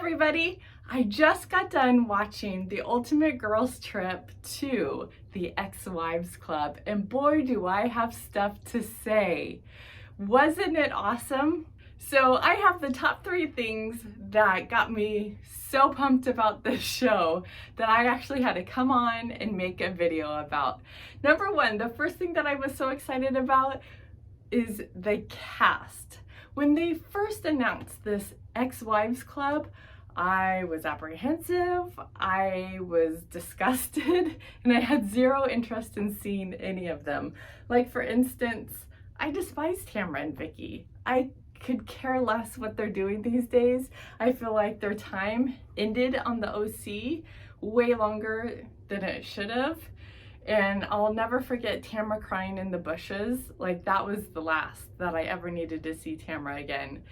everybody! I just got done watching the ultimate girls trip to the Ex-Wives Club, and boy do I have stuff to say. Wasn't it awesome? So I have the top 3 things that got me so pumped about this show that I actually had to come on and make a video about. Number 1, the first thing that I was so excited about is the cast. When they first announced this Ex-Wives Club, I was apprehensive, I was disgusted, and I had zero interest in seeing any of them. Like, for instance, I despise Tamara and Vicky. I could care less what they're doing these days. I feel like their time ended on the OC way longer than it should have. And I'll never forget Tamara crying in the bushes. Like, that was the last that I ever needed to see Tamara again.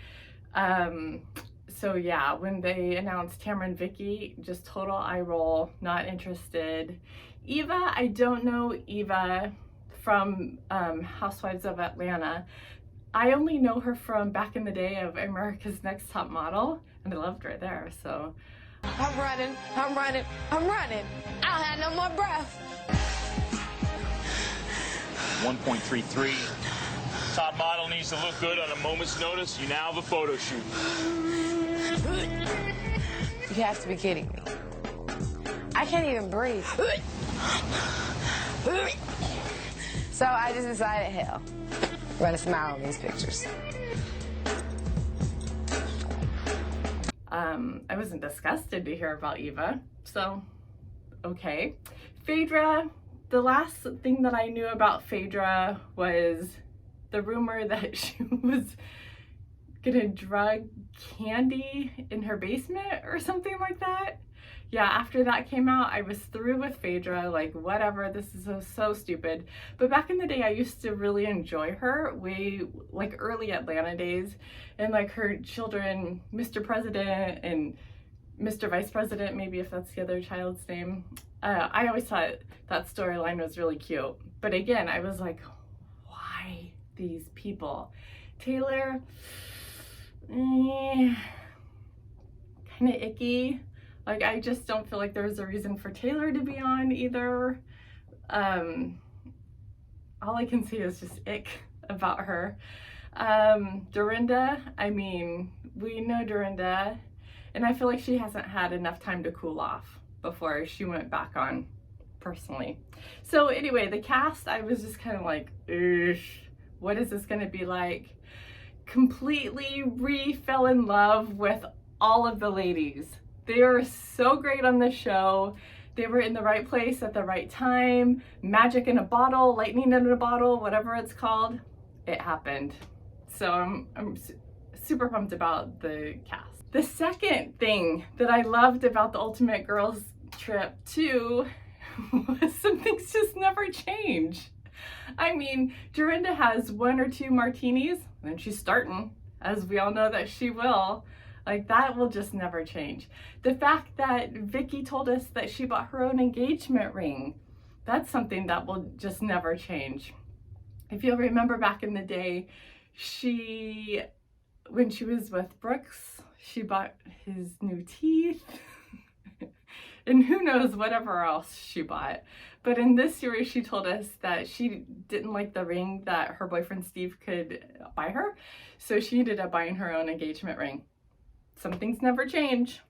So yeah, when they announced Tamara and Vicky, just total eye roll, not interested. Eva, I don't know Eva from Housewives of Atlanta. I only know her from back in the day of America's Next Top Model, and I loved her there, so. I'm running. I don't have no more breath. 1.33. Top model needs to look good on a moment's notice. You now have a photo shoot. You have to be kidding me. I can't even breathe. So I just decided, hell, we're gonna smile on these pictures. I wasn't disgusted to hear about Eva, so okay. Phaedra, the last thing that I knew about Phaedra was the rumor that she was gonna drug candy in her basement or something like that. Yeah, after that came out, I was through with Phaedra, like, whatever, this is so stupid. But back in the day, I used to really enjoy her, way, like, early Atlanta days, and, like, her children, Mr. President and Mr. Vice President, maybe if that's the other child's name. I always thought that storyline was really cute. But again, I was like, why these people? Taylor, kind of icky. Like, I just don't feel like there's a reason for Taylor to be on either. All I can see is just ick about her. Dorinda, I mean, we know Dorinda, and I feel like she hasn't had enough time to cool off before she went back on, personally. So anyway, the cast, I was just kind of like, ugh, what is this gonna be like? Completely fell in love with all of the ladies. They are so great on this show. They were in the right place at the right time. Magic in a bottle, lightning in a bottle, whatever it's called. It happened. So I'm super pumped about the cast. The second thing that I loved about the Ultimate Girls Trip too was some things just never change. I mean, Dorinda has 1 or 2 martinis, and she's starting, as we all know that she will. Like, that will just never change. The fact that Vicky told us that she bought her own engagement ring, that's something that will just never change. If you'll remember back in the day, when she was with Brooks, she bought his new teeth. And who knows whatever else she bought. But in this series, she told us that she didn't like the ring that her boyfriend Steve could buy her. So she ended up buying her own engagement ring. Some things never change.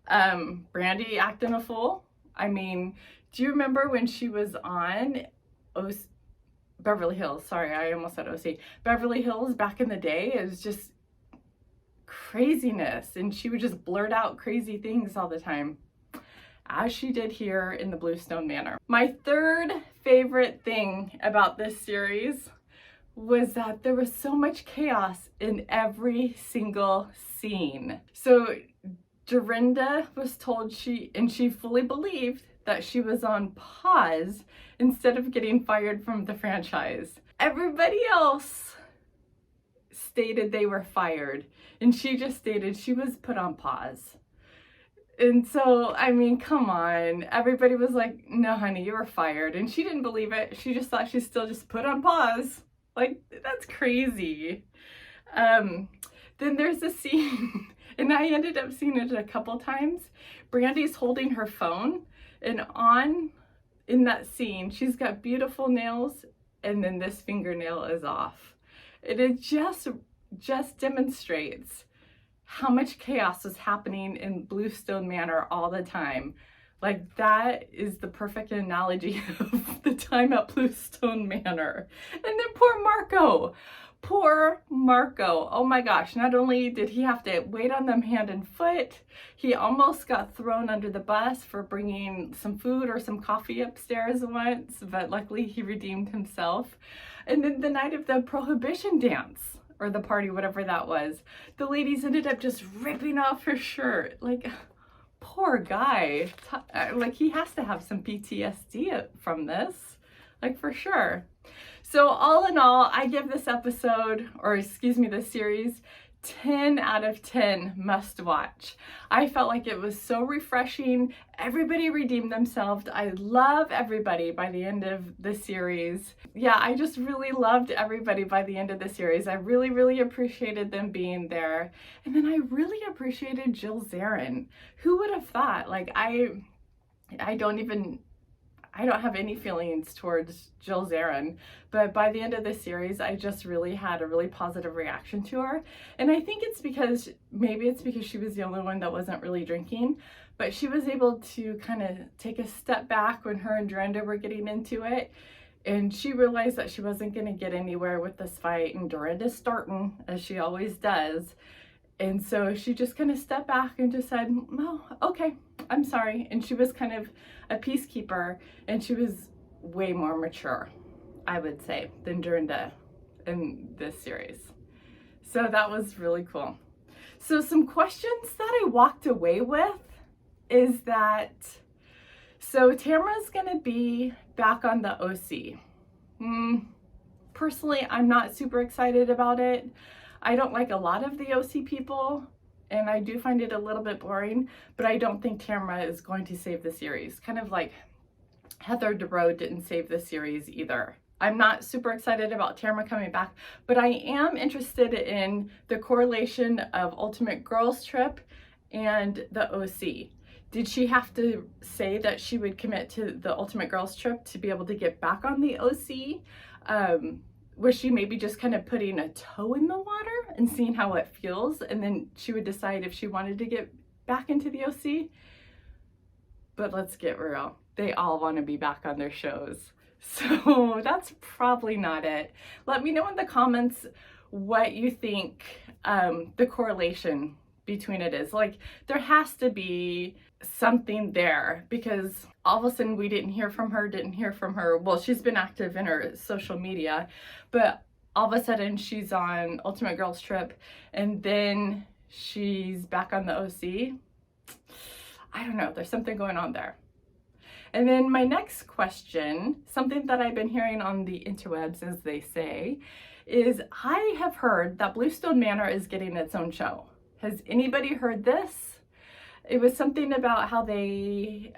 Brandy acting a fool. I mean, do you remember when she was on Beverly Hills? Sorry, I almost said OC. Beverly Hills back in the day, it was just craziness. And she would just blurt out crazy things all the time, as she did here in the Bluestone Manor. My third favorite thing about this series was that there was so much chaos in every single scene. So Dorinda was told she fully believed that she was on pause instead of getting fired from the franchise. Everybody else stated they were fired, and she just stated she was put on pause. And so, I mean, come on. Everybody was like, no, honey, you were fired. And she didn't believe it. She just thought she's still just put on pause. Like, that's crazy. Then there's a scene And I ended up seeing it a couple times. Brandy's holding her phone, and in that scene, she's got beautiful nails, and then this fingernail is off. It just demonstrates how much chaos is happening in Bluestone Manor all the time. Like, that is the perfect analogy of the time at Bluestone Manor. And then poor Marco. Poor Marco. Oh my gosh, not only did he have to wait on them hand and foot, he almost got thrown under the bus for bringing some food or some coffee upstairs once, but luckily he redeemed himself. And then the night of the prohibition dance, or the party, whatever that was, the ladies ended up just ripping off her shirt. Like, poor guy. Like, he has to have some PTSD from this, like, for sure. So all in all, I give this episode, or excuse me, this series, 10 out of 10 must watch. I felt like it was so refreshing. Everybody redeemed themselves. I love everybody by the end of the series. Yeah, I just really loved everybody by the end of the series. I really, really appreciated them being there. And then I really appreciated Jill Zarin. Who would have thought? Like, I don't have any feelings towards Jill Zarin, but by the end of the series, I just really had a really positive reaction to her. And I think maybe it's because she was the only one that wasn't really drinking, but she was able to kind of take a step back when her and Dorinda were getting into it. And she realized that she wasn't going to get anywhere with this fight, and Dorinda's starting, as she always does. And so she just kind of stepped back and just said, oh, okay, I'm sorry. And she was kind of a peacekeeper, and she was way more mature, I would say, than Dorinda in this series. So that was really cool. So some questions that I walked away with is that, so Tamara's gonna be back on the OC. Personally, I'm not super excited about it. I don't like a lot of the OC people, and I do find it a little bit boring, but I don't think Tamara is going to save the series. Kind of like Heather Dubrow didn't save the series either. I'm not super excited about Tamara coming back, but I am interested in the correlation of Ultimate Girls Trip and the OC. Did she have to say that she would commit to the Ultimate Girls Trip to be able to get back on the OC? Was she maybe just kind of putting a toe in the water and seeing how it feels, and then she would decide if she wanted to get back into the OC? But let's get real. They all want to be back on their shows. So that's probably not it. Let me know in the comments what you think the correlation between it is. Like, there has to be something there, because all of a sudden we didn't hear from her. Well, she's been active in her social media, but all of a sudden she's on Ultimate Girls Trip, and then she's back on the OC. I don't know, there's something going on there. And then my next question, something that I've been hearing on the interwebs, as they say, is I have heard that Bluestone Manor is getting its own show. Has anybody heard this? It was something about how they,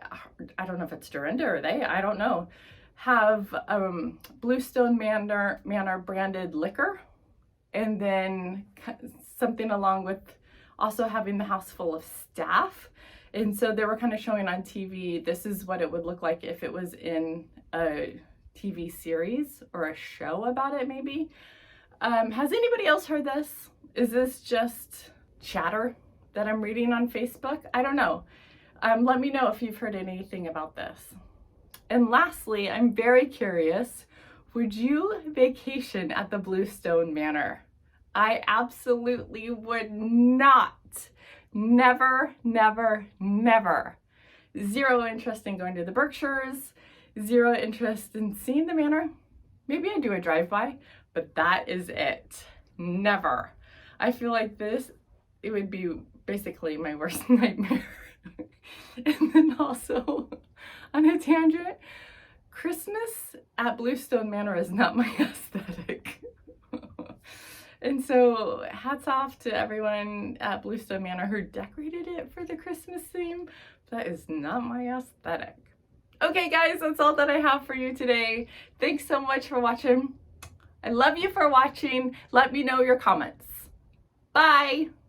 I don't know if it's Dorinda or they, I don't know, have Bluestone Manor branded liquor, and then something along with also having the house full of staff. And so they were kind of showing on TV, this is what it would look like if it was in a TV series or a show about it maybe. Has anybody else heard this? Is this just chatter that I'm reading on Facebook? I don't know. Let me know if you've heard anything about this. And lastly, I'm very curious, would you vacation at the Bluestone Manor? I absolutely would not. Never, never, never. Zero interest in going to the Berkshires, zero interest in seeing the manor. Maybe I do a drive-by, but that is it. Never. I feel like it would be basically my worst nightmare. And then also, on a tangent, Christmas at Bluestone Manor is not my aesthetic. And so hats off to everyone at Bluestone Manor who decorated it for the Christmas theme. That is not my aesthetic. Okay guys, that's all that I have for you today. Thanks so much for watching. I love you for watching. Let me know your comments. Bye.